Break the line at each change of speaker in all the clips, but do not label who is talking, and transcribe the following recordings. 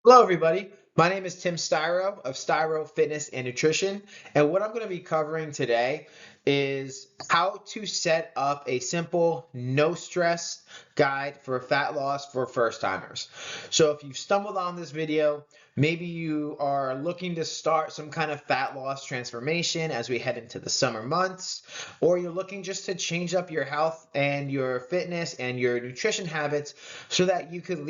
Hello, everybody. My name is Tim Styro of Styro Fitness and Nutrition. And what I'm going to be covering today is how to set up a simple, no stress guide for fat loss for first timers. So, if you've stumbled on this video, maybe you are looking to start some kind of fat loss transformation as we head into the summer months, or you're looking just to change up your health and your fitness and your nutrition habits so that you could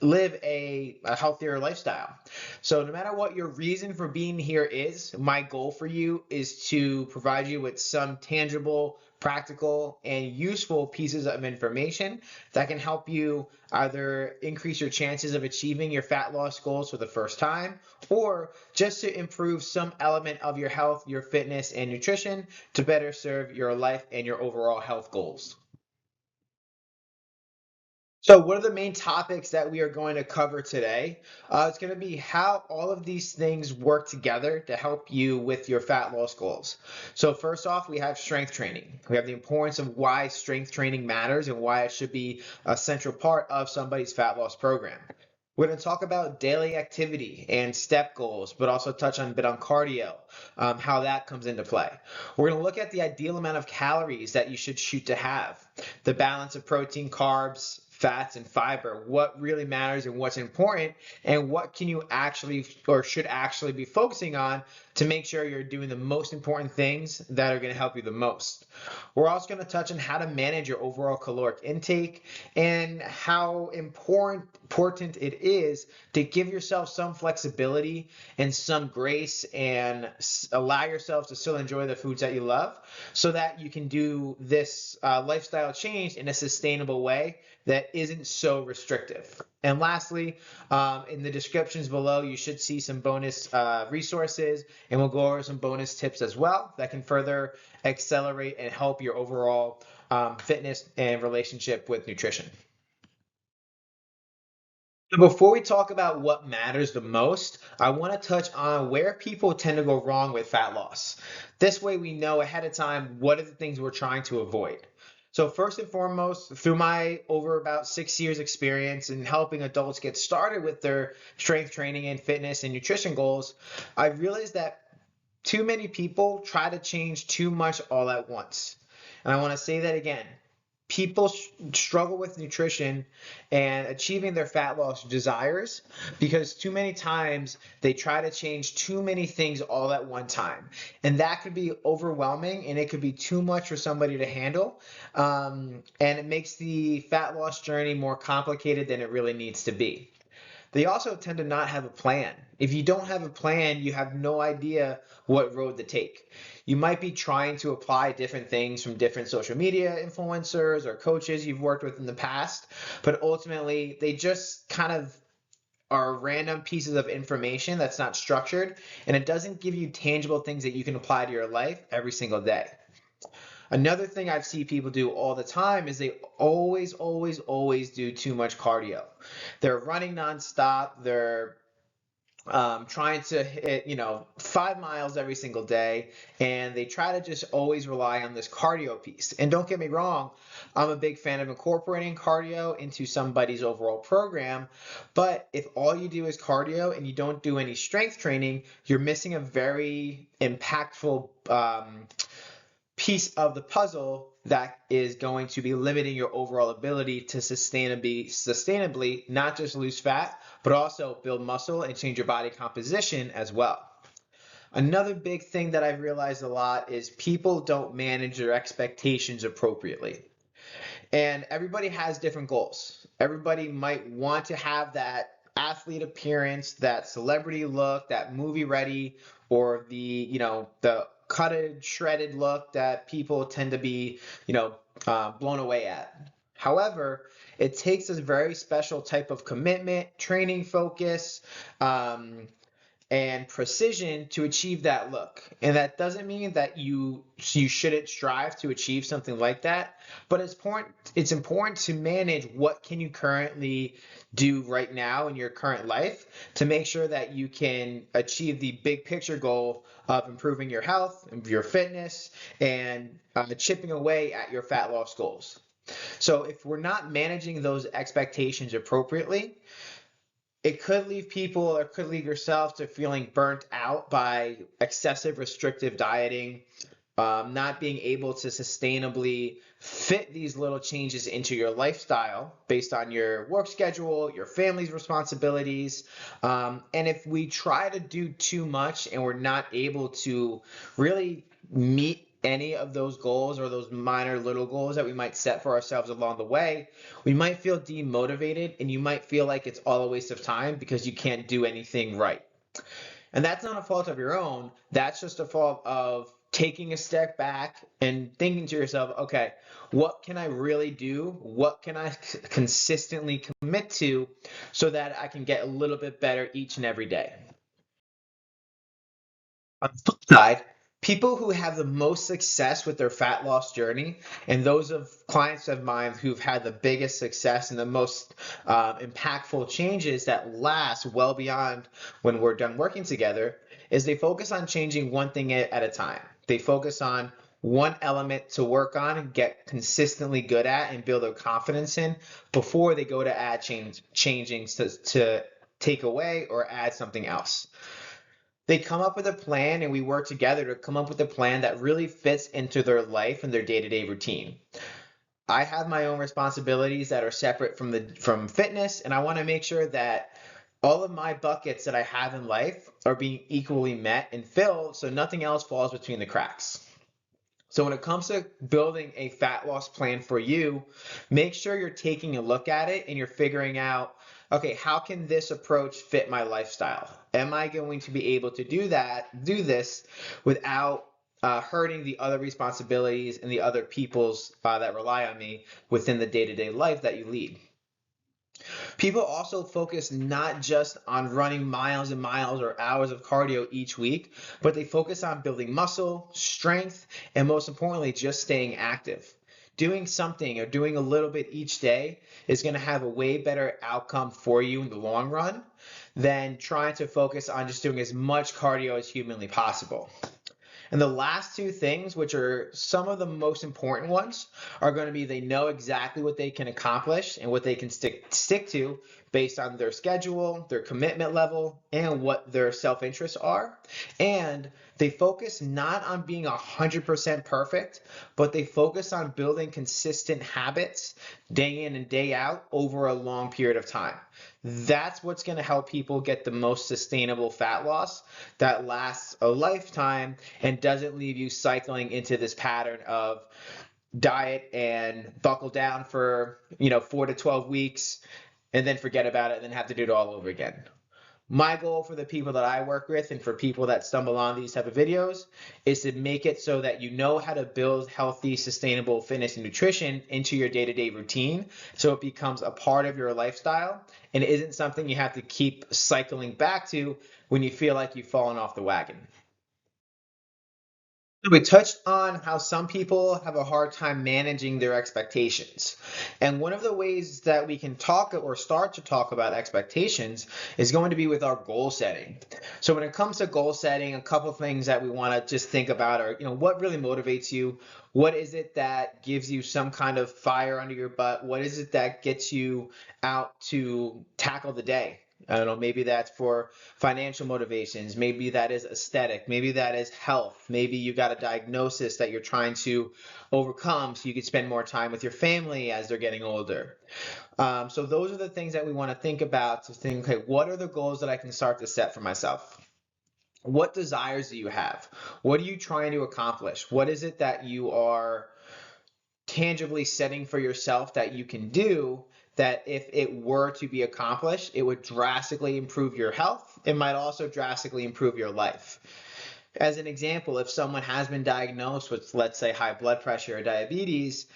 live a healthier lifestyle. So, no matter what your reason for being here is, my goal for you is to provide you with some tangible, practical, and useful pieces of information that can help you either increase your chances of achieving your fat loss goals for the first time, or just to improve some element of your health, your fitness, and nutrition to better serve your life and your overall health goals. So, what are the main topics that we are going to cover today? It's going to be how all of these things work together to help you with your fat loss goals. So, first off, we have strength training. We have the importance of why strength training matters and why it should be a central part of somebody's fat loss program. We're going to talk about daily activity and step goals, but also touch on a bit on cardio, how that comes into play. We're going to look at the ideal amount of calories that you should shoot to have, the balance of protein, carbs, fats, and fiber, what really matters and what's important, and what can you actually or should actually be focusing on to make sure you're doing the most important things that are going to help you the most. We're also going to touch on how to manage your overall caloric intake and how important it is to give yourself some flexibility and some grace and allow yourself to still enjoy the foods that you love so that you can do this lifestyle change in a sustainable way that isn't so restrictive. And lastly, in the descriptions below, you should see some bonus resources, and we'll go over some bonus tips as well that can further accelerate and help your overall fitness and relationship with nutrition. So before we talk about what matters the most, I want to touch on where people tend to go wrong with fat loss. This way we know ahead of time what are the things we're trying to avoid. So first and foremost, through my over about 6 years experience in helping adults get started with their strength training and fitness and nutrition goals, I realized that too many people try to change too much all at once. And I want to say that again. People struggle with nutrition and achieving their fat loss desires because too many times they try to change too many things all at one time. And that could be overwhelming and it could be too much for somebody to handle. And it makes the fat loss journey more complicated than it really needs to be. They also tend to not have a plan. If you don't have a plan, you have no idea what road to take. You might be trying to apply different things from different social media influencers or coaches you've worked with in the past, but ultimately they just kind of are random pieces of information that's not structured and it doesn't give you tangible things that you can apply to your life every single day. Another thing I've seen people do all the time is they always do too much cardio. They're running nonstop. They're trying to hit, 5 miles every single day, and they try to just always rely on this cardio piece. And don't get me wrong, I'm a big fan of incorporating cardio into somebody's overall program. But if all you do is cardio and you don't do any strength training, you're missing a very impactful piece of the puzzle that is going to be limiting your overall ability to sustainably not just lose fat, but also build muscle and change your body composition as well. Another big thing that I've realized a lot is people don't manage their expectations appropriately. And everybody has different goals. Everybody might want to have that athlete appearance, that celebrity look, that movie ready, or the cutted, shredded look that people tend to be, blown away at. However, it takes a very special type of commitment, training focus, and precision to achieve that look. And that doesn't mean that you shouldn't strive to achieve something like that, but it's important to manage what can you currently do right now in your current life to make sure that you can achieve the big picture goal of improving your health, your fitness, and chipping away at your fat loss goals. So if we're not managing those expectations appropriately, It could leave people or could leave yourself to feeling burnt out by excessive restrictive dieting, not being able to sustainably fit these little changes into your lifestyle based on your work schedule, your family's responsibilities. And if we try to do too much and we're not able to really meet any of those goals or those minor little goals that we might set for ourselves along the way, we might feel demotivated and you might feel like it's all a waste of time because you can't do anything right. And that's not a fault of your own. That's just a fault of taking a step back and thinking to yourself, okay, what can I really do? What can I consistently commit to so that I can get a little bit better each and every day? On the flip side, people who have the most success with their fat loss journey, and those of clients of mine who've had the biggest success and the most impactful changes that last well beyond when we're done working together, is they focus on changing one thing at a time. They focus on one element to work on and get consistently good at and build their confidence in before they go to add changing to take away or add something else. They come up with a plan and we work together to come up with a plan that really fits into their life and their day-to-day routine. I have my own responsibilities that are separate from fitness, and I want to make sure that all of my buckets that I have in life are being equally met and filled so nothing else falls between the cracks. So when it comes to building a fat loss plan for you, make sure you're taking a look at it and you're figuring out, okay, how can this approach fit my lifestyle? Am I going to be able to do this without hurting the other responsibilities and the other people's that rely on me within the day-to-day life that you lead? People also focus not just on running miles and miles or hours of cardio each week, but they focus on building muscle, strength, and most importantly, just staying active. Doing something or doing a little bit each day is going to have a way better outcome for you in the long run than trying to focus on just doing as much cardio as humanly possible. And the last two things, which are some of the most important ones, are going to be they know exactly what they can accomplish and what they can stick to based on their schedule, their commitment level, and what their self-interests are. And they focus not on being 100% perfect, but they focus on building consistent habits day in and day out over a long period of time. That's what's going to help people get the most sustainable fat loss that lasts a lifetime and doesn't leave you cycling into this pattern of diet and buckle down for 4 to 12 weeks and then forget about it and then have to do it all over again. My goal for the people that I work with and for people that stumble on these type of videos is to make it so that you know how to build healthy, sustainable fitness and nutrition into your day-to-day routine so it becomes a part of your lifestyle and it isn't something you have to keep cycling back to when you feel like you've fallen off the wagon. We touched on how some people have a hard time managing their expectations. And one of the ways that we can talk or start to talk about expectations is going to be with our goal setting. So when it comes to goal setting, a couple of things that we want to just think about are, what really motivates you? What is it that gives you some kind of fire under your butt? What is it that gets you out to tackle the day? I don't know, maybe that's for financial motivations. Maybe that is aesthetic. Maybe that is health. Maybe you got a diagnosis that you're trying to overcome so you could spend more time with your family as they're getting older. So those are the things that we want to think about to think, okay, what are the goals that I can start to set for myself? What desires do you have? What are you trying to accomplish? What is it that you are tangibly setting for yourself that you can do that if it were to be accomplished, it would drastically improve your health? It might also drastically improve your life. As an example, if someone has been diagnosed with, let's say, high blood pressure or diabetes,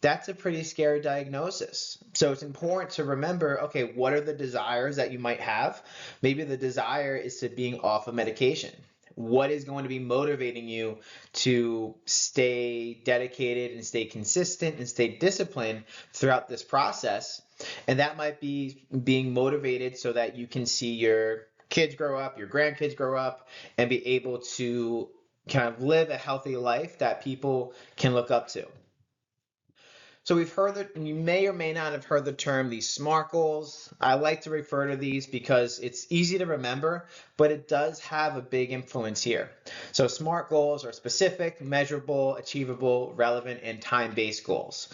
that's a pretty scary diagnosis. So it's important to remember, okay, what are the desires that you might have? Maybe the desire is to being off of medication. What is going to be motivating you to stay dedicated and stay consistent and stay disciplined throughout this process? And that might be being motivated so that you can see your kids grow up, your grandkids grow up, and be able to kind of live a healthy life that people can look up to. So we've heard that you may or may not have heard the term these SMART goals. I like to refer to these because it's easy to remember, but it does have a big influence here. So SMART goals are specific, measurable, achievable, relevant, and time-based goals.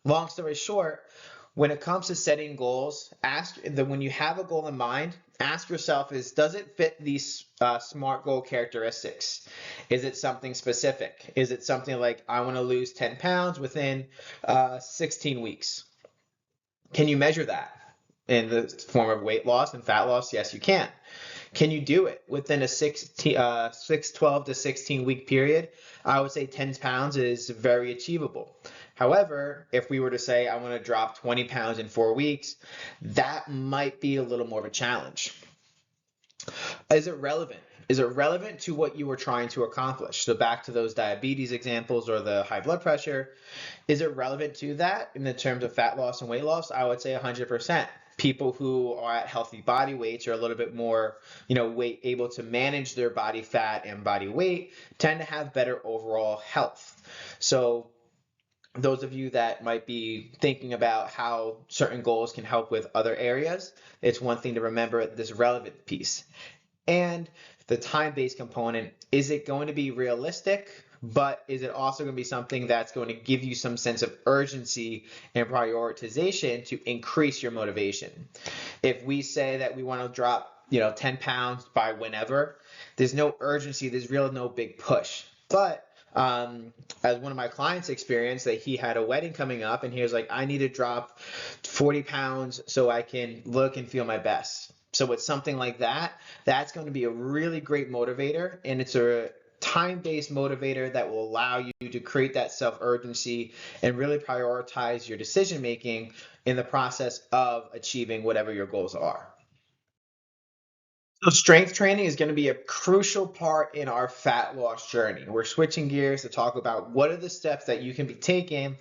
Long story short, when it comes to setting goals, ask that when you have a goal in mind, ask yourself does it fit these SMART goal characteristics? Is it something specific? Is it something like I want to lose 10 pounds within 16 weeks? Can you measure that in the form of weight loss and fat loss? Yes, you can. Can you do it within a 12 to 16 week period? I would say 10 pounds is very achievable. However, if we were to say I want to drop 20 pounds in 4 weeks, that might be a little more of a challenge. Is it relevant? Is it relevant to what you were trying to accomplish? So back to those diabetes examples or the high blood pressure, is it relevant to that in the terms of fat loss and weight loss? I would say 100%. People who are at healthy body weights are a little bit more, able to manage their body fat and body weight, tend to have better overall health. So those of you that might be thinking about how certain goals can help with other areas, it's one thing to remember this relevant piece. And the time-based component, is it going to be realistic, but is it also going to be something that's going to give you some sense of urgency and prioritization to increase your motivation? If we say that we want to drop 10 pounds by whenever, there's no urgency, there's really no big push. But as one of my clients experienced, that he had a wedding coming up and he was like, I need to drop 40 pounds so I can look and feel my best. So with something like that, that's going to be a really great motivator, and it's a time-based motivator that will allow you to create that self-urgency and really prioritize your decision making in the process of achieving whatever your goals are. So strength training is going to be a crucial part in our fat loss journey. We're switching gears to talk about what are the steps that you can be taking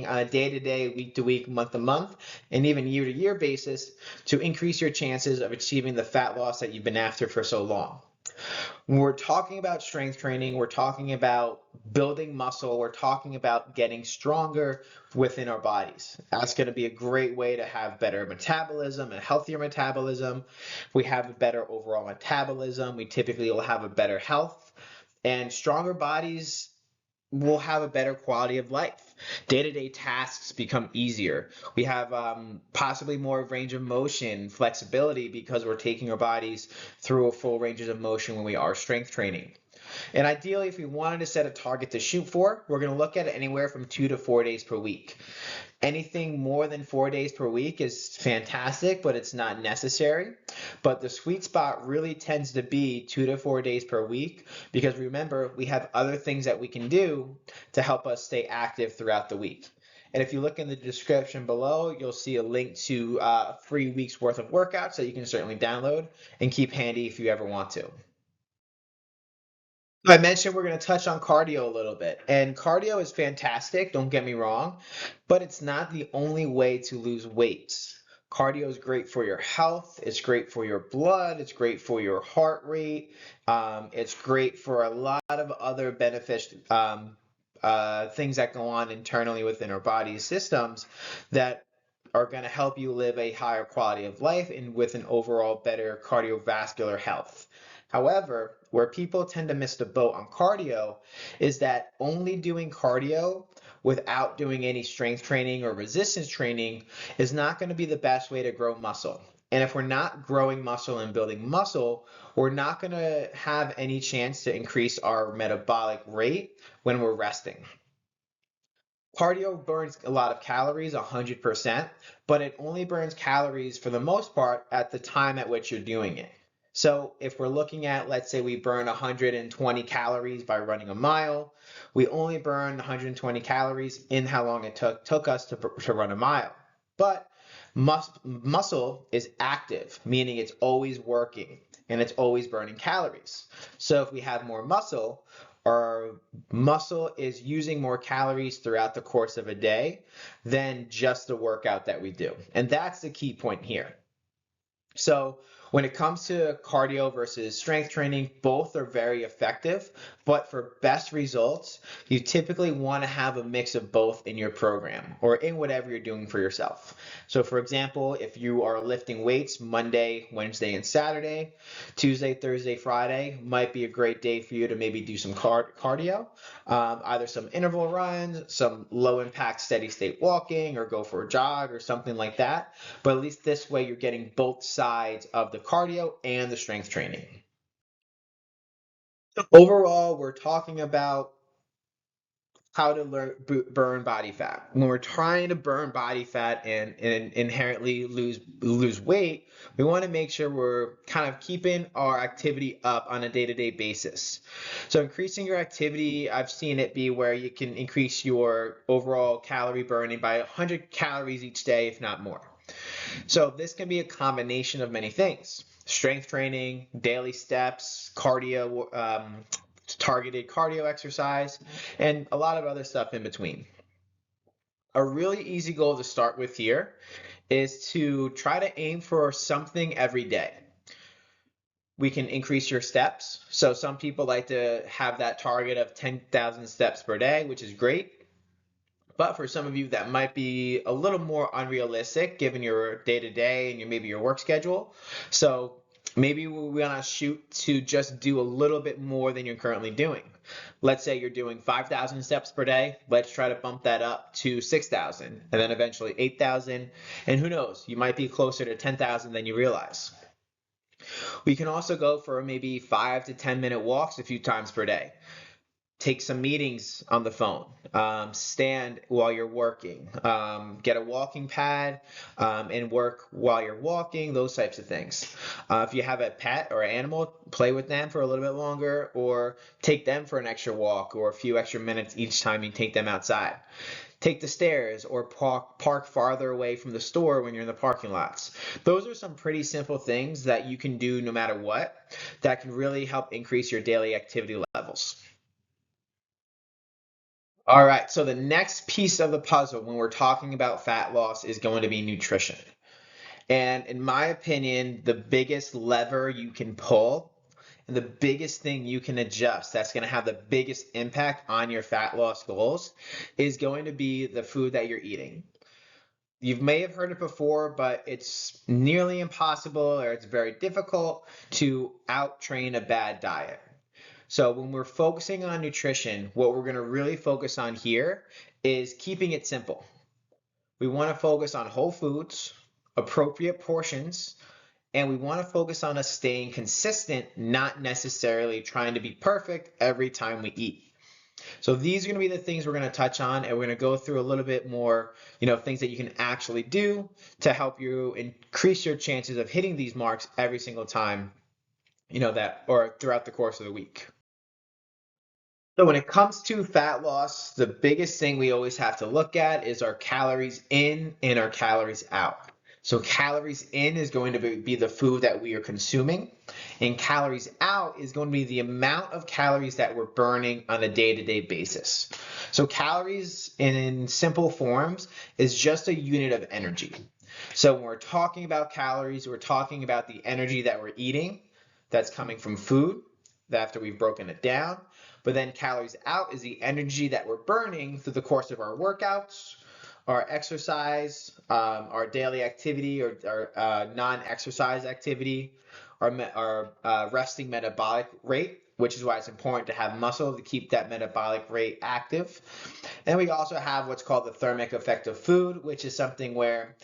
on a day-to-day, week-to-week, month-to-month, and even year-to-year basis to increase your chances of achieving the fat loss that you've been after for so long. When we're talking about strength training, we're talking about building muscle, we're talking about getting stronger within our bodies. That's going to be a great way to have better metabolism, a healthier metabolism. If we have a better overall metabolism, we typically will have a better health, and stronger bodies will have a better quality of life. Day-to-day tasks become easier. We have possibly more range of motion, flexibility, because we're taking our bodies through a full ranges of motion when we are strength training. And ideally, if we wanted to set a target to shoot for, we're going to look at it anywhere from 2 to 4 days per week. Anything more than 4 days per week is fantastic, but it's not necessary. But the sweet spot really tends to be 2 to 4 days per week, because remember, we have other things that we can do to help us stay active throughout the week. And if you look in the description below, you'll see a link to a free week's worth of workouts that you can certainly download and keep handy if you ever want to. I mentioned we're going to touch on cardio a little bit, and cardio is fantastic, don't get me wrong, but it's not the only way to lose weight. Cardio is great for your health, it's great for your blood, it's great for your heart rate, it's great for a lot of other benefits, things that go on internally within our body systems that are going to help you live a higher quality of life and with an overall better cardiovascular health. However, where people tend to miss the boat on cardio is that only doing cardio without doing any strength training or resistance training is not going to be the best way to grow muscle. And if we're not growing muscle and building muscle, we're not going to have any chance to increase our metabolic rate when we're resting. Cardio burns a lot of calories, 100%, but it only burns calories for the most part at the time at which you're doing it. So if we're looking at, let's say we burn 120 calories by running a mile, we only burn 120 calories in how long it took us to run a mile. But muscle is active, meaning it's always working and it's always burning calories. So if we have more muscle, our muscle is using more calories throughout the course of a day than just the workout that we do. And that's the key point here. So When it comes to cardio versus strength training, both are very effective, but for best results, you typically want to have a mix of both in your program or in whatever you're doing for yourself. So, for example, if you are lifting weights Monday, Wednesday, and Saturday, Tuesday, Thursday, Friday might be a great day for you to maybe do some cardio, either some interval runs, some low impact steady state walking, or go for a jog or something like that. But at least this way you're getting both sides of the cardio and the strength training. Overall, we're talking about how to burn body fat. When we're trying to burn body fat and inherently lose weight, we want to make sure we're kind of keeping our activity up on a day-to-day basis. So increasing your activity, I've seen it be where you can increase your overall calorie burning by 100 calories each day, if not more. So this can be a combination of many things: strength training, daily steps, cardio, targeted cardio exercise, and a lot of other stuff in between. A really easy goal to start with here is to try to aim for something every day. We can increase your steps. So some people like to have that target of 10,000 steps per day, which is great. But for some of you, that might be a little more unrealistic given your day to day and maybe your work schedule. So maybe we want to shoot to just do a little bit more than you're currently doing. Let's say you're doing 5,000 steps per day. Let's try to bump that up to 6,000 and then eventually 8,000. And who knows, you might be closer to 10,000 than you realize. We can also go for maybe 5 to 10 minute walks a few times per day. Take some meetings on the phone, stand while you're working, get a walking pad and work while you're walking, those types of things. If you have a pet or an animal, play with them for a little bit longer or take them for an extra walk or a few extra minutes each time you take them outside. Take the stairs or park farther away from the store when you're in the parking lots. Those are some pretty simple things that you can do no matter what that can really help increase your daily activity levels. All right, so the next piece of the puzzle when we're talking about fat loss is going to be nutrition. And in my opinion, the biggest lever you can pull and the biggest thing you can adjust that's going to have the biggest impact on your fat loss goals is going to be the food that you're eating. You may have heard it before, but it's nearly impossible or it's very difficult to out-train a bad diet. So when we're focusing on nutrition, what we're going to really focus on here is keeping it simple. We want to focus on whole foods, appropriate portions, and we want to focus on us staying consistent, not necessarily trying to be perfect every time we eat. So these are going to be the things we're going to touch on, and we're going to go through a little bit more, things that you can actually do to help you increase your chances of hitting these marks every single time, or throughout the course of the week. So when it comes to fat loss, the biggest thing we always have to look at is our calories in and our calories out. So calories in is going to be the food that we are consuming, and calories out is going to be the amount of calories that we're burning on a day-to-day basis. So calories in simple forms is just a unit of energy. So when we're talking about calories, we're talking about the energy that we're eating that's coming from food after we've broken it down. But then calories out is the energy that we're burning through the course of our workouts, our exercise, our daily activity or non-exercise activity, our resting metabolic rate, which is why it's important to have muscle to keep that metabolic rate active. And we also have what's called the thermic effect of food, which is something where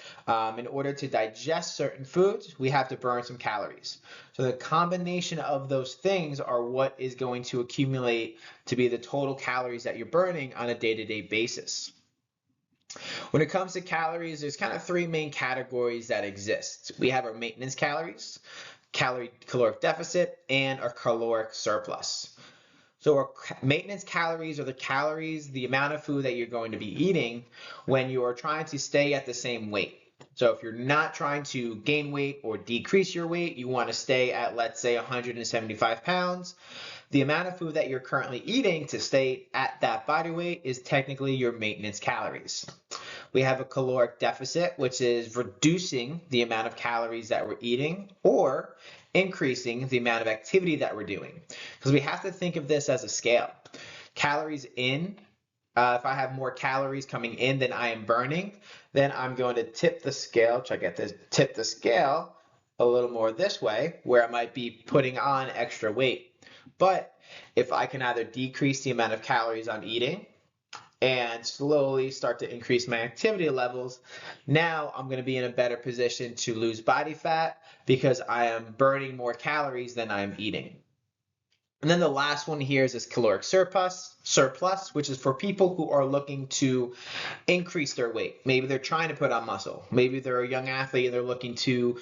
in order to digest certain foods, we have to burn some calories. So the combination of those things are what is going to accumulate to be the total calories that you're burning on a day-to-day basis. When it comes to calories, there's kind of three main categories that exist. We have our maintenance calories, caloric deficit, and our caloric surplus. So our maintenance calories are the calories, the amount of food that you're going to be eating when you are trying to stay at the same weight. So if you're not trying to gain weight or decrease your weight, you want to stay at, let's say, 175 pounds. The amount of food that you're currently eating to stay at that body weight is technically your maintenance calories. We have a caloric deficit, which is reducing the amount of calories that we're eating or increasing the amount of activity that we're doing. Because we have to think of this as a scale. Calories in, if I have more calories coming in than I am burning, then I'm going to tip the scale, tip the scale a little more this way, where I might be putting on extra weight. But if I can either decrease the amount of calories I'm eating and slowly start to increase my activity levels, now I'm going to be in a better position to lose body fat because I am burning more calories than I'm eating. And then the last one here is this caloric surplus, which is for people who are looking to increase their weight. Maybe they're trying to put on muscle. Maybe they're a young athlete and they're looking to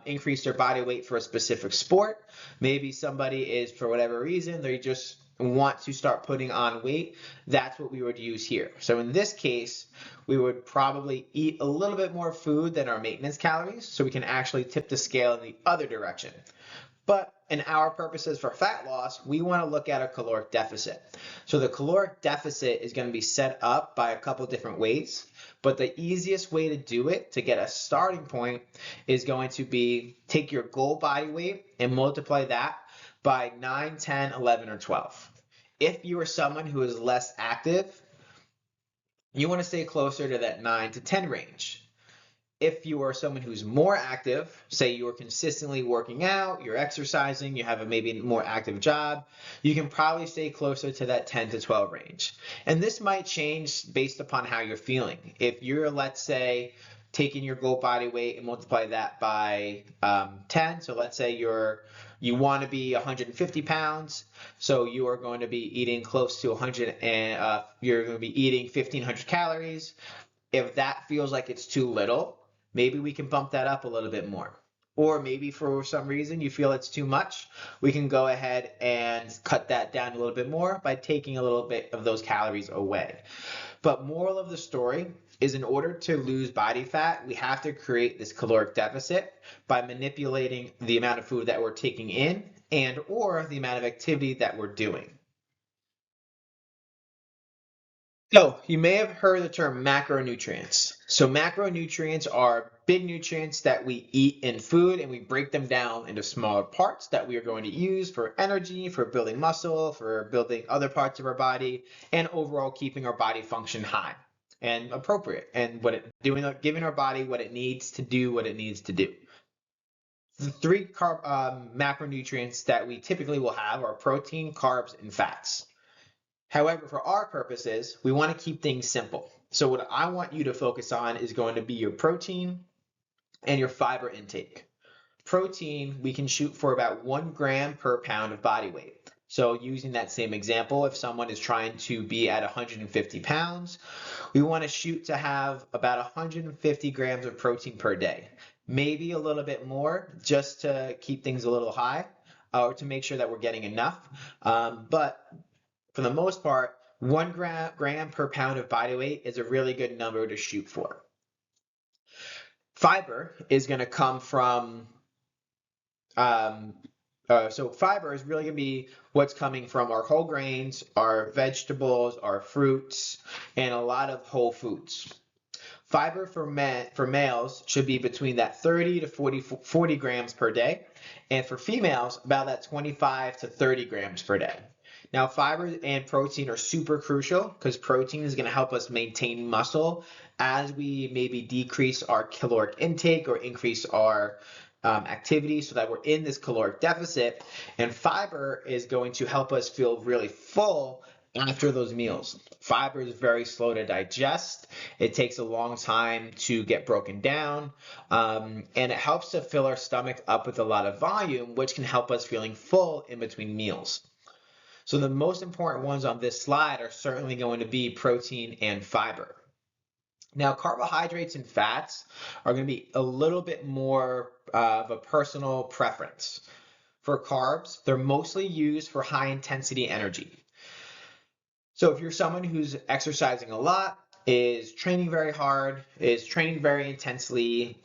increase their body weight for a specific sport. Maybe somebody is, for whatever reason, they just want to start putting on weight. That's what we would use here. So in this case, we would probably eat a little bit more food than our maintenance calories, so we can actually tip the scale in the other direction. But in our purposes for fat loss, we want to look at a caloric deficit. So the caloric deficit is going to be set up by a couple different ways, but the easiest way to do it, to get a starting point, is going to be take your goal body weight and multiply that by 9, 10, 11, or 12. If you are someone who is less active, you want to stay closer to that 9 to 10 range. If you are someone who's more active, say you are consistently working out, you're exercising, you have a maybe more active job, you can probably stay closer to that 10 to 12 range. And this might change based upon how you're feeling. If you're, let's say, taking your goal body weight and multiply that by 10, so let's say you want to be 150 pounds, so you are going to be eating close to 100 and you're going to be eating 1,500 calories. If that feels like it's too little, maybe we can bump that up a little bit more. Or maybe for some reason you feel it's too much, we can go ahead and cut that down a little bit more by taking a little bit of those calories away. But moral of the story is, in order to lose body fat, we have to create this caloric deficit by manipulating the amount of food that we're taking in and or the amount of activity that we're doing. So you may have heard the term macronutrients. So macronutrients are big nutrients that we eat in food, and we break them down into smaller parts that we are going to use for energy, for building muscle, for building other parts of our body, and overall keeping our body function high and appropriate, and giving our body what it needs to do what it needs to do. The three macronutrients that we typically will have are protein, carbs, and fats. However, for our purposes, we want to keep things simple. So what I want you to focus on is going to be your protein and your fiber intake. Protein, we can shoot for about 1 gram per pound of body weight. So using that same example, if someone is trying to be at 150 pounds, we want to shoot to have about 150 grams of protein per day. Maybe a little bit more just to keep things a little high or to make sure that we're getting enough. But for the most part, 1 gram per pound of body weight is a really good number to shoot for. Fiber is going to come from, so fiber is really going to be what's coming from our whole grains, our vegetables, our fruits, and a lot of whole foods. Fiber for males should be between that 30 to 40 grams per day, and for females, about that 25 to 30 grams per day. Now, fiber and protein are super crucial because protein is going to help us maintain muscle as we maybe decrease our caloric intake or increase our activity so that we're in this caloric deficit. And fiber is going to help us feel really full after those meals. Fiber is very slow to digest. It takes a long time to get broken down, and it helps to fill our stomach up with a lot of volume, which can help us feeling full in between meals. So the most important ones on this slide are certainly going to be protein and fiber. Now, carbohydrates and fats are going to be a little bit more of a personal preference. For carbs, they're mostly used for high intensity energy. So if you're someone who's exercising a lot, is training very hard, is training very intensely,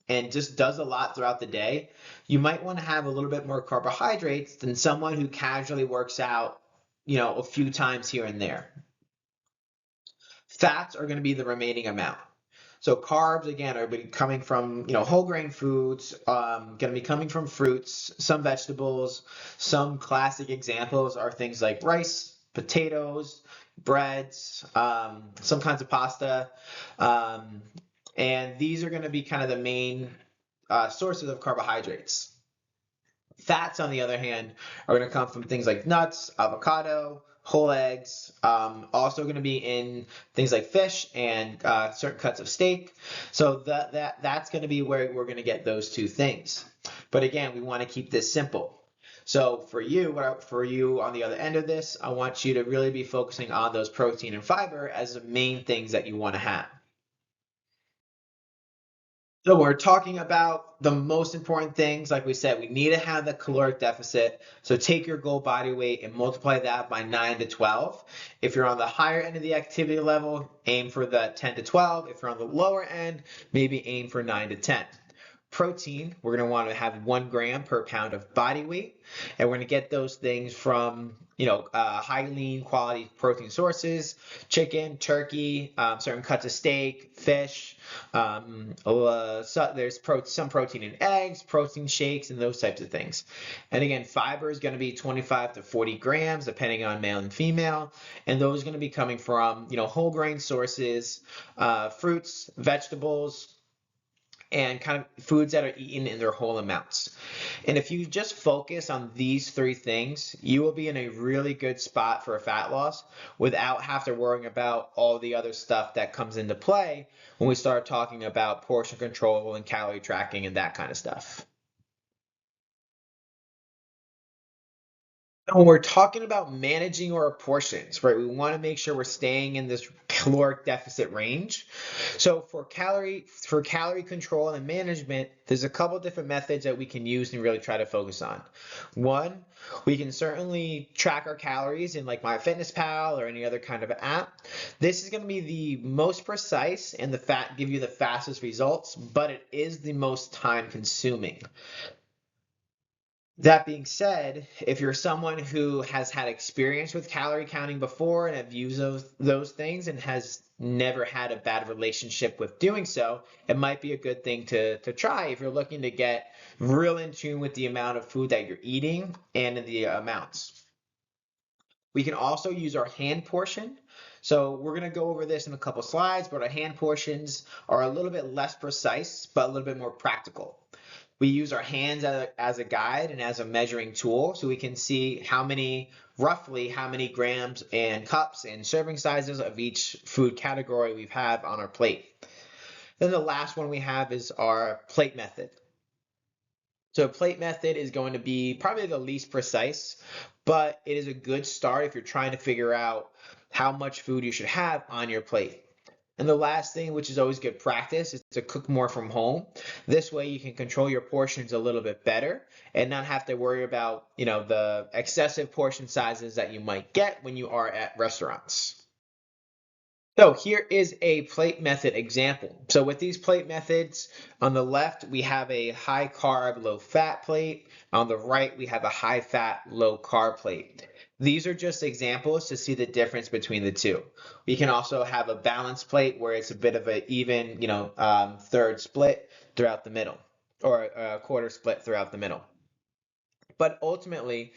and just does a lot throughout the day, you might want to have a little bit more carbohydrates than someone who casually works out, a few times here and there. Fats are going to be the remaining amount. So carbs again are coming from whole grain foods, going to be coming from fruits, some vegetables. Some classic examples are things like rice, potatoes, breads, some kinds of pasta, um, and these are going to be kind of the main sources of carbohydrates. Fats, on the other hand, are going to come from things like nuts, avocado, whole eggs. Also going to be in things like fish and certain cuts of steak. So that's going to be where we're going to get those two things. But again, we want to keep this simple. So for you on the other end of this, I want you to really be focusing on those protein and fiber as the main things that you want to have. So we're talking about the most important things. Like we said, we need to have the caloric deficit. So take your goal body weight and multiply that by 9 to 12. If you're on the higher end of the activity level, aim for the 10 to 12. If you're on the lower end, maybe aim for 9 to 10. Protein, we're going to want to have 1 gram per pound of body weight. And we're going to get those things from, high lean quality protein sources, chicken, turkey, certain cuts of steak, fish. So there's some protein in eggs, protein shakes, and those types of things. And again, fiber is going to be 25 to 40 grams, depending on male and female. And those are going to be coming from, whole grain sources, fruits, vegetables, and kind of foods that are eaten in their whole amounts. And if you just focus on these three things, you will be in a really good spot for a fat loss without have to worrying about all the other stuff that comes into play when we start talking about portion control and calorie tracking and that kind of stuff. When we're talking about managing our portions, right, we want to make sure we're staying in this caloric deficit range. So for calorie control and management, there's a couple different methods that we can use and really try to focus on. One, we can certainly track our calories in like MyFitnessPal or any other kind of app. This is going to be the most precise and give you the fastest results, but it is the most time consuming. That being said, if you're someone who has had experience with calorie counting before and have used those things and has never had a bad relationship with doing so, it might be a good thing to try if you're looking to get real in tune with the amount of food that you're eating and in the amounts. We can also use our hand portion. So we're going to go over this in a couple slides, but our hand portions are a little bit less precise, but a little bit more practical. We use our hands as a guide and as a measuring tool so we can see roughly how many grams and cups and serving sizes of each food category we have on our plate. Then the last one we have is our plate method. So a plate method is going to be probably the least precise, but it is a good start if you're trying to figure out how much food you should have on your plate. And the last thing, which is always good practice, is to cook more from home. This way you can control your portions a little bit better and not have to worry about, the excessive portion sizes that you might get when you are at restaurants. So here is a plate method example. So with these plate methods, on the left, we have a high carb, low fat plate. On the right, we have a high fat, low carb plate. These are just examples to see the difference between the two. We can also have a balanced plate where it's a bit of an even, third split throughout the middle, or a quarter split throughout the middle. But ultimately,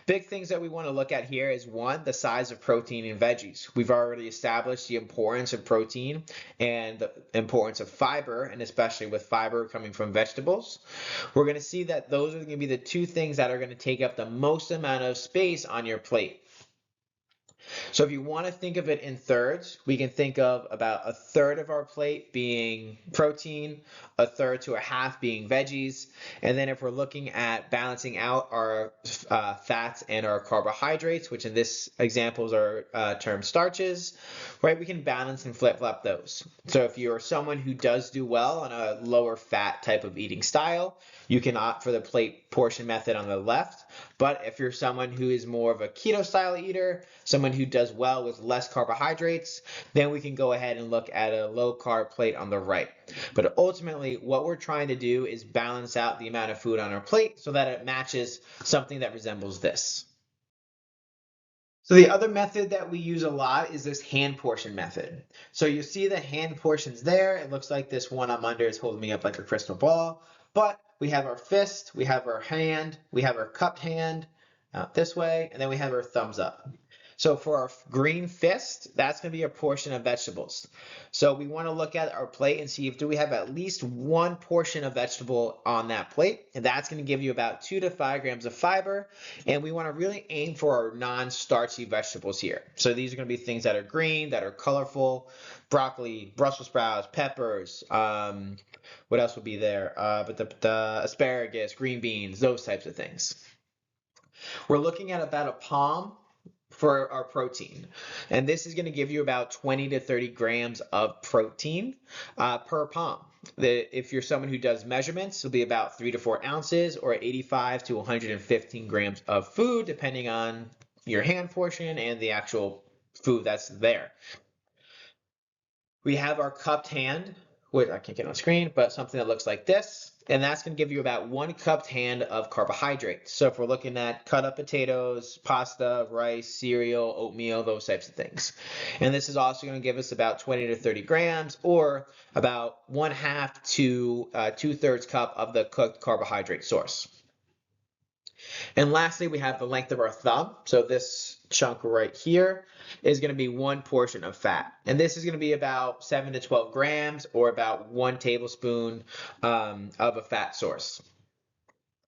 big things that we want to look at here is one, the size of protein in veggies. We've already established the importance of protein and the importance of fiber, and especially with fiber coming from vegetables. We're going to see that those are going to be the two things that are going to take up the most amount of space on your plate. So if you want to think of it in thirds, we can think of about a third of our plate being protein, a third to a half being veggies, and then if we're looking at balancing out our fats and our carbohydrates, which in this examples are termed starches, right, we can balance and flip-flop those. So if you're someone who does do well on a lower fat type of eating style, you can opt for the plate portion method on the left. But if you're someone who is more of a keto style eater, someone who does well with less carbohydrates, then we can go ahead and look at a low carb plate on the right. But ultimately, what we're trying to do is balance out the amount of food on our plate so that it matches something that resembles this. So the other method that we use a lot is this hand portion method. So you see the hand portions there. It looks like this one I'm under is holding me up like a crystal ball. But we have our fist, we have our hand, we have our cupped hand out this way, and then we have our thumbs up. So for our green fist, that's going to be a portion of vegetables. So we want to look at our plate and see if do we have at least one portion of vegetable on that plate, and that's going to give you about 2 to 5 grams of fiber. And we want to really aim for our non-starchy vegetables here. So these are going to be things that are green, that are colorful, broccoli, Brussels sprouts, peppers. What else would be there? But the asparagus, green beans, those types of things. We're looking at about a palm for our protein. And this is going to give you about 20 to 30 grams of protein per palm. If you're someone who does measurements, it'll be about 3 to 4 ounces or 85 to 115 grams of food, depending on your hand portion and the actual food that's there. We have our cupped hand, which I can't get on screen, but something that looks like this. And that's going to give you about 1 cupped hand of carbohydrates. So if we're looking at cut up potatoes, pasta, rice, cereal, oatmeal, those types of things. And this is also going to give us about 20 to 30 grams or about 1/2 to 2/3 cup of the cooked carbohydrate source. And lastly, we have the length of our thumb. So this chunk right here is going to be one portion of fat. And this is going to be about 7 to 12 grams or about 1 tablespoon of a fat source.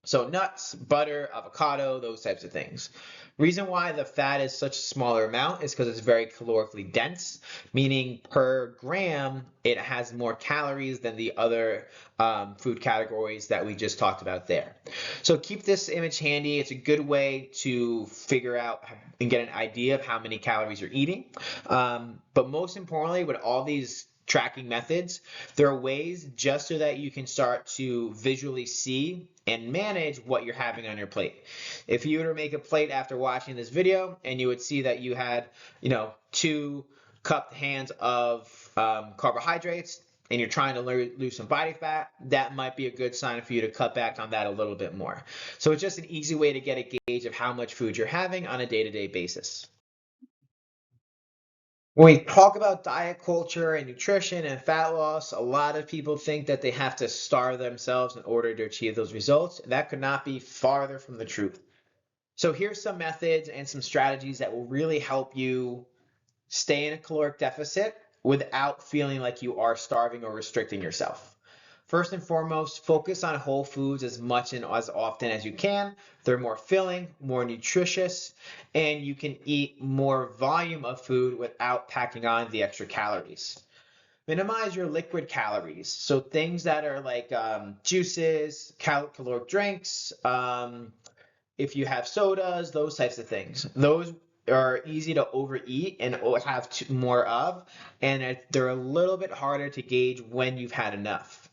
So nuts, butter, avocado, those types of things. Reason why the fat is such a smaller amount is because it's very calorically dense, meaning per gram it has more calories than the other food categories that we just talked about there. So keep this image handy. It's a good way to figure out and get an idea of how many calories you're eating. But most importantly, with all these tracking methods, there are ways just so that you can start to visually see and manage what you're having on your plate. If you were to make a plate after watching this video and you would see that you had, 2 cupped hands of carbohydrates and you're trying to lose some body fat, that might be a good sign for you to cut back on that a little bit more. So it's just an easy way to get a gauge of how much food you're having on a day-to-day basis. When we talk about diet culture and nutrition and fat loss, a lot of people think that they have to starve themselves in order to achieve those results. That could not be farther from the truth. So here's some methods and some strategies that will really help you stay in a caloric deficit without feeling like you are starving or restricting yourself. First and foremost, focus on whole foods as much and as often as you can. They're more filling, more nutritious, and you can eat more volume of food without packing on the extra calories. Minimize your liquid calories. So things that are like juices, caloric drinks, if you have sodas, those types of things. Those are easy to overeat and have more of, and they're a little bit harder to gauge when you've had enough.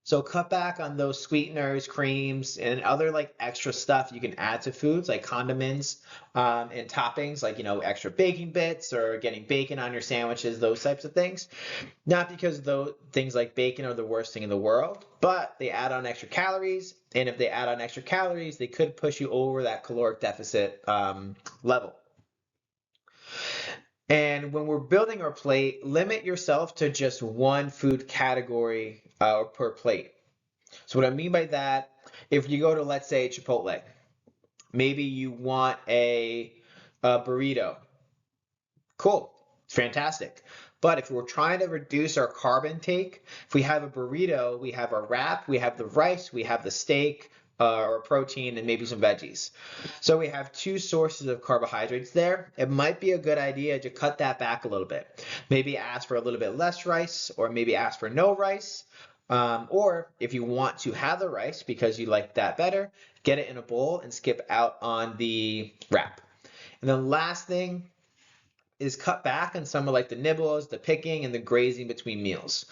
So cut back on those sweeteners, creams, and other like extra stuff you can add to foods like condiments and toppings like, extra baking bits or getting bacon on your sandwiches, those types of things. Not because those things like bacon are the worst thing in the world, but they add on extra calories. And if they add on extra calories, they could push you over that caloric deficit level. And when we're building our plate, limit yourself to just one food category per plate. So what I mean by that, if you go to, let's say, Chipotle, maybe you want a burrito. Cool, fantastic. But if we're trying to reduce our carb intake, if we have a burrito, we have our wrap, we have the rice, we have the steak, or protein, and maybe some veggies. So we have 2 sources of carbohydrates there. It might be a good idea to cut that back a little bit. Maybe ask for a little bit less rice, or maybe ask for no rice. Or if you want to have the rice because you like that better, get it in a bowl and skip out on the wrap. And the last thing is cut back on some of like the nibbles, the picking, and the grazing between meals.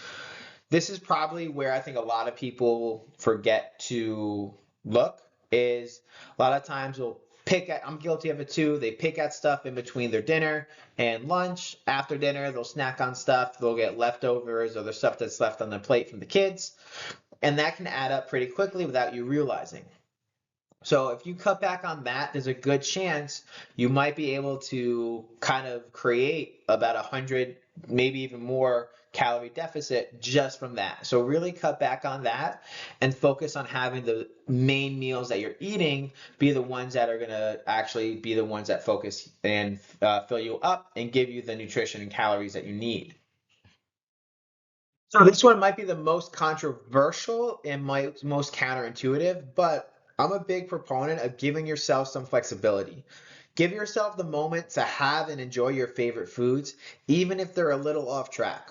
This is probably where I think a lot of people forget to look is a lot of times we'll pick at, I'm guilty of it too, they pick at stuff in between their dinner and lunch. After dinner, they'll snack on stuff, they'll get leftovers or the stuff that's left on their plate from the kids, and that can add up pretty quickly without you realizing. So if you cut back on that, there's a good chance you might be able to kind of create about 100, maybe even more calorie deficit just from that. So really cut back on that and focus on having the main meals that you're eating be the ones that are going to actually be the ones that focus and fill you up and give you the nutrition and calories that you need. So this one might be the most controversial and most counterintuitive, but I'm a big proponent of giving yourself some flexibility. Give yourself the moment to have and enjoy your favorite foods, even if they're a little off track.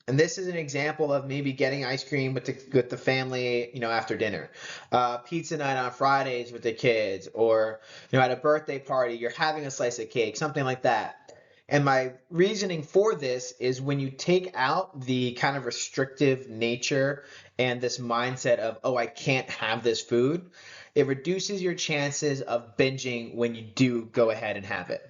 And this is an example of maybe getting ice cream with the family, after dinner, pizza night on Fridays with the kids, or at a birthday party, you're having a slice of cake, something like that. And my reasoning for this is when you take out the kind of restrictive nature and this mindset of, oh, I can't have this food, it reduces your chances of binging when you do go ahead and have it.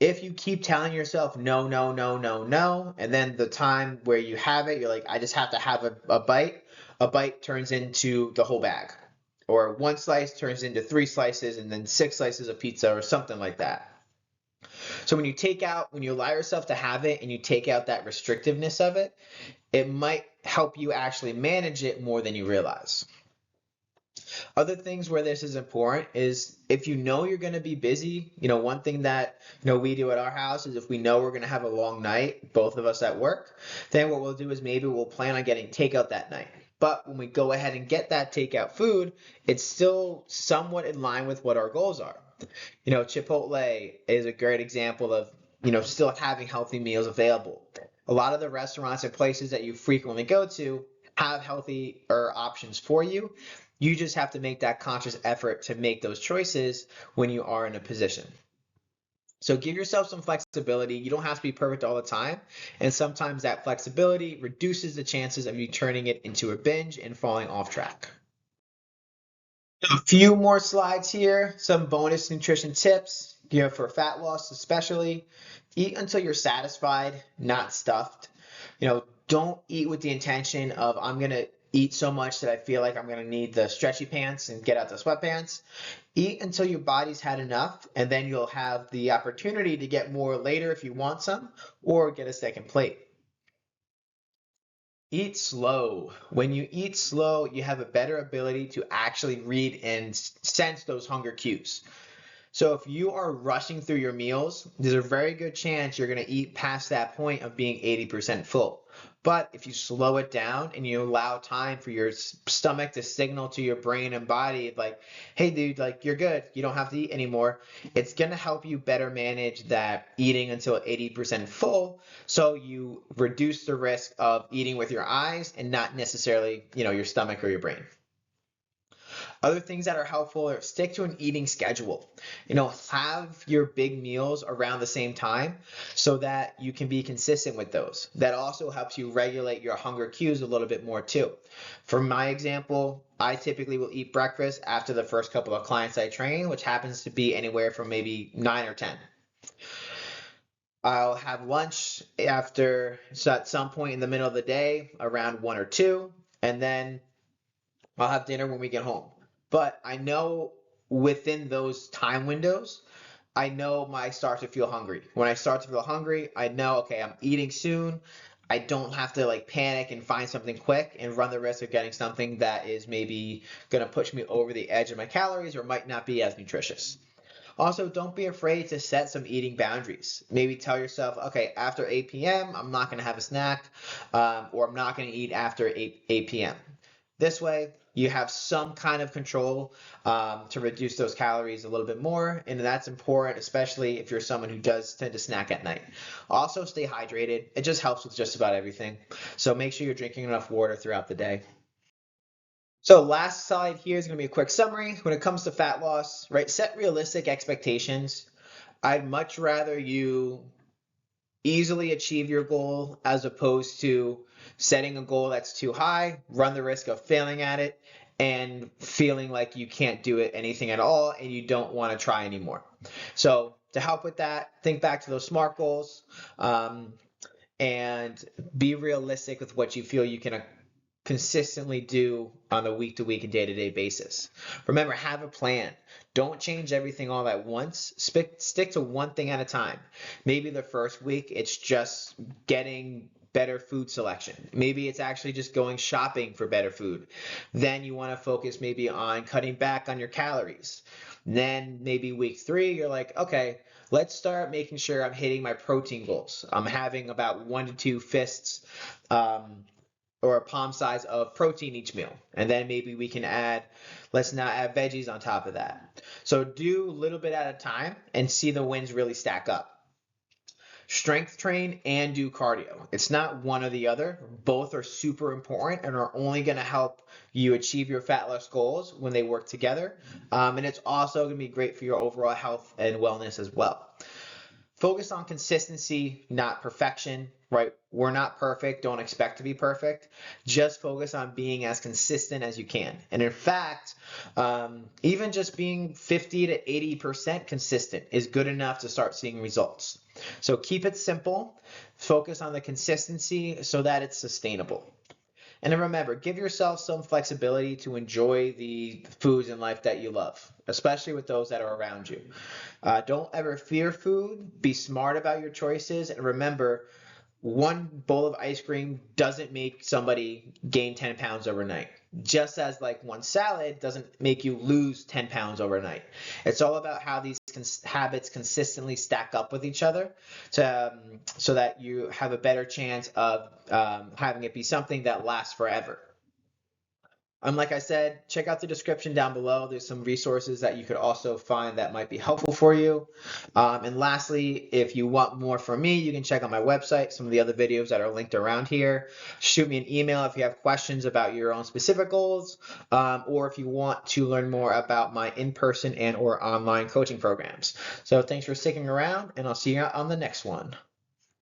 If you keep telling yourself no, no, no, no, no, and then the time where you have it, you're like, I just have to have a bite turns into the whole bag. Or one slice turns into three slices and then six slices of pizza or something like that. So when you allow yourself to have it and you take out that restrictiveness of it, it might help you actually manage it more than you realize. Other things where this is important is if you know you're going to be busy, one thing that, we do at our house is if we know we're going to have a long night, both of us at work, then what we'll do is maybe we'll plan on getting takeout that night. But when we go ahead and get that takeout food, it's still somewhat in line with what our goals are. Chipotle is a great example of, still having healthy meals available. A lot of the restaurants and places that you frequently go to have healthier options for you. You just have to make that conscious effort to make those choices when you are in a position. So give yourself some flexibility. You don't have to be perfect all the time. And sometimes that flexibility reduces the chances of you turning it into a binge and falling off track. A few more slides here, some bonus nutrition tips, for fat loss especially. Eat until you're satisfied, not stuffed. Don't eat with the intention of I'm going to eat so much that I feel like I'm going to need the stretchy pants and get out the sweatpants. Eat until your body's had enough, and then you'll have the opportunity to get more later if you want some, or get a second plate. Eat slow. When you eat slow, you have a better ability to actually read and sense those hunger cues. So if you are rushing through your meals, there's a very good chance you're going to eat past that point of being 80% full. But if you slow it down and you allow time for your stomach to signal to your brain and body, like, hey, dude, like, you're good. You don't have to eat anymore. It's going to help you better manage that eating until 80% full. So you reduce the risk of eating with your eyes and not necessarily, your stomach or your brain. Other things that are helpful are stick to an eating schedule. Have your big meals around the same time so that you can be consistent with those. That also helps you regulate your hunger cues a little bit more too. For my example, I typically will eat breakfast after the first couple of clients I train, which happens to be anywhere from maybe 9 or 10. I'll have lunch so at some point in the middle of the day, around 1 or 2, and then I'll have dinner when we get home. But I know within those time windows, I know when I start to feel hungry. When I start to feel hungry, I know, okay, I'm eating soon. I don't have to like panic and find something quick and run the risk of getting something that is maybe going to push me over the edge of my calories or might not be as nutritious. Also, don't be afraid to set some eating boundaries. Maybe tell yourself, okay, after 8 p.m., I'm not going to have a snack, or I'm not going to eat after 8 p.m. This way, you have some kind of control to reduce those calories a little bit more, and that's important, especially if you're someone who does tend to snack at night. Also, stay hydrated. It just helps with just about everything. So make sure you're drinking enough water throughout the day. So last slide here is going to be a quick summary. When it comes to fat loss, right, set realistic expectations. I'd much rather you easily achieve your goal as opposed to setting a goal that's too high, run the risk of failing at it, and feeling like you can't do it anything at all and you don't want to try anymore. So to help with that, think back to those SMART goals, and be realistic with what you feel you can consistently do on a week to week and day to day basis. Remember, have a plan. Don't change everything all at once. Stick to one thing at a time. Maybe the first week it's just getting better food selection. Maybe it's actually just going shopping for better food. Then you want to focus maybe on cutting back on your calories. Then maybe week 3, you're like, okay, let's start making sure I'm hitting my protein goals. I'm having about 1 to 2 fists or a palm size of protein each meal. And then maybe we can let's now add veggies on top of that. So do a little bit at a time and see the wins really stack up. Strength train and do cardio. It's not one or the other. Both are super important and are only going to help you achieve your fat loss goals when they work together. And it's also going to be great for your overall health and wellness as well. Focus on consistency, not perfection, right? We're not perfect. Don't expect to be perfect. Just focus on being as consistent as you can. And in fact, even just being 50 to 80% consistent is good enough to start seeing results. So keep it simple. Focus on the consistency so that it's sustainable. And then remember, give yourself some flexibility to enjoy the foods in life that you love, especially with those that are around you. Don't ever fear food. Be smart about your choices. And remember, one bowl of ice cream doesn't make somebody gain 10 pounds overnight. Just as like one salad doesn't make you lose 10 pounds overnight. It's all about how these habits consistently stack up with each other so that you have a better chance of having it be something that lasts forever. Like I said, check out the description down below. There's some resources that you could also find that might be helpful for you. And lastly, if you want more from me, you can check out my website, some of the other videos that are linked around here. Shoot me an email if you have questions about your own specific goals, or if you want to learn more about my in-person and or online coaching programs. So thanks for sticking around, and I'll see you on the next one.